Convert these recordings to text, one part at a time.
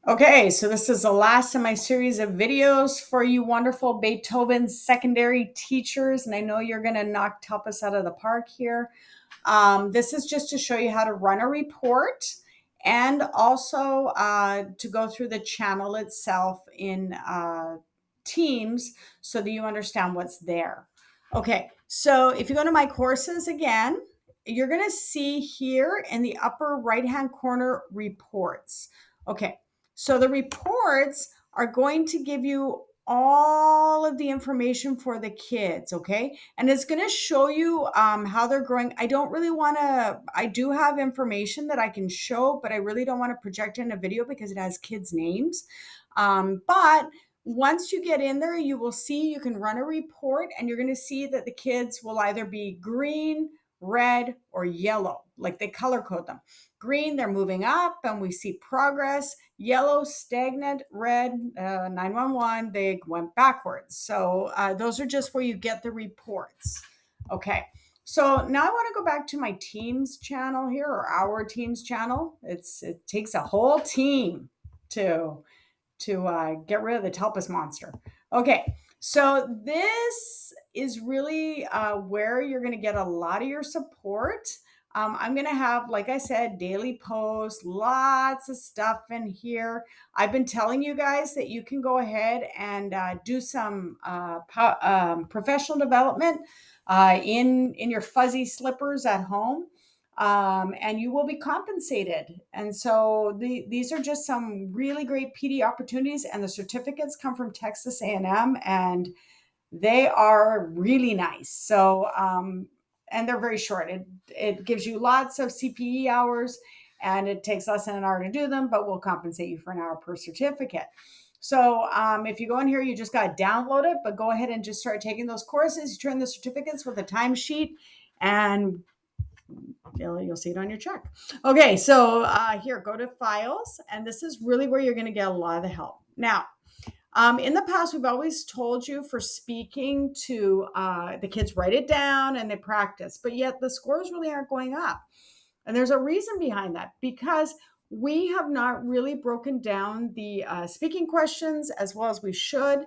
Okay, so this is the last of my series of videos for you wonderful Beethoven secondary teachers, and I know you're going to knock TELPAS out of the park here. This is just to show you how to run a report and also to go through the channel itself in Teams so that you understand what's there. Okay, so if you go to my courses again, you're going to see here in the upper right-hand corner reports. Okay, so the reports are going to give you all of the information for the kids, okay? And it's going to show you how they're growing. I don't really want to, I do have information that I can show, but I really don't want to project in a video because it has kids' names. But once you get in there, you will see you can run a report and you're going to see that the kids will either be green, red, or yellow, like they color code them. Green, they're moving up and we see progress. Yellow, stagnant. Red, 911, they went backwards. So those are just where you get the reports. Okay, so now I want to go back to my Teams channel here, or our Teams channel. It takes a whole team to get rid of the TELPAS monster. Okay, so this is really where you're going to get a lot of your support. I'm going to have, like I said, daily posts, lots of stuff in here. I've been telling you guys that you can go ahead and do some professional development in your fuzzy slippers at home. And you will be compensated. And so these are just some really great PD opportunities, and the certificates come from Texas A&M, and they are really nice. So, and they're very short. It gives you lots of CPE hours, and it takes less than an hour to do them, but we'll compensate you for an hour per certificate. So if you go in here, you just got to download it, but go ahead and just start taking those courses. You turn the certificates with a timesheet, and you'll see it on your check. Okay, so here, go to files, and this is really where you're going to get a lot of the help. Now, in the past, we've always told you for speaking to the kids write it down and they practice, but yet the scores really aren't going up. And there's a reason behind that, because we have not really broken down the speaking questions as well as we should.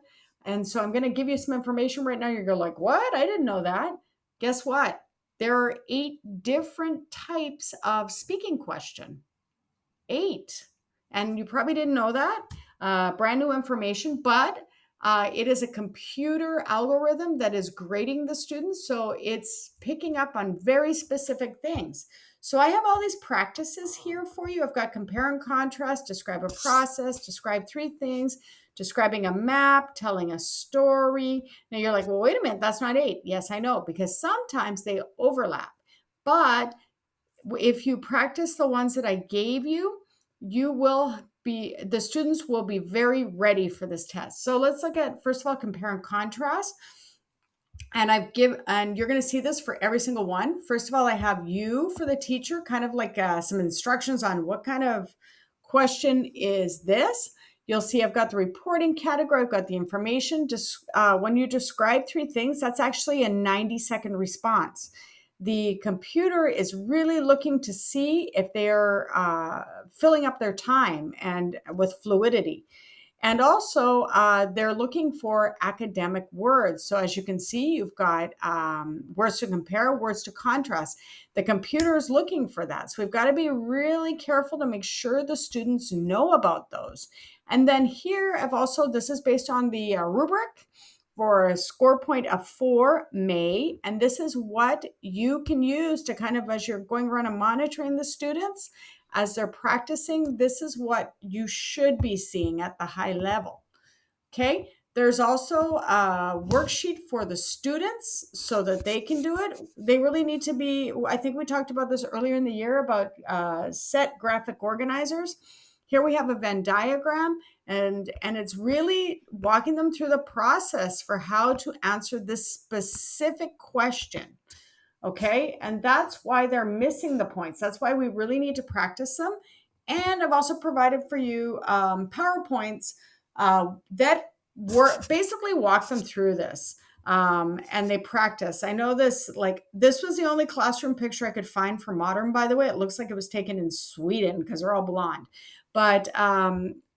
And so I'm going to give you some information right now. You're going like, what? I didn't know that. Guess what? There are 8 different types of speaking question. 8. And you probably didn't know that. Brand new information, but it is a computer algorithm that is grading the students. So it's picking up on very specific things. So I have all these practices here for you. I've got compare and contrast, describe a process, describe 3 things, describing a map, telling a story. Now you're like, well, wait a minute, that's not 8. Yes, I know, because sometimes they overlap. But if you practice the ones that I gave you, the students will be very ready for this test. So let's look at, first of all, compare and contrast. And you're going to see this for every single one. First of all, I have you for the teacher, kind of like some instructions on what kind of question is this. You'll see I've got the reporting category. I've got the information. Just when you describe 3 things, that's actually a 90-second response. The computer is really looking to see if they're filling up their time and with fluidity. And also, they're looking for academic words. So as you can see, you've got words to compare, words to contrast. The computer is looking for that. So we've got to be really careful to make sure the students know about those. And then here, this is based on the rubric for a score point of 4 May. And this is what you can use to kind of, as you're going around and monitoring the students, as they're practicing, this is what you should be seeing at the high level. Okay, there's also a worksheet for the students so that they can do it. They really need to be, I think we talked about this earlier in the year about set graphic organizers. Here we have a Venn diagram, and it's really walking them through the process for how to answer this specific question. Okay, and that's why they're missing the points. That's why we really need to practice them. And I've also provided for you PowerPoints that basically walk them through this, and they practice. I know this was the only classroom picture I could find for modern, by the way. It looks like it was taken in Sweden because they're all blonde. But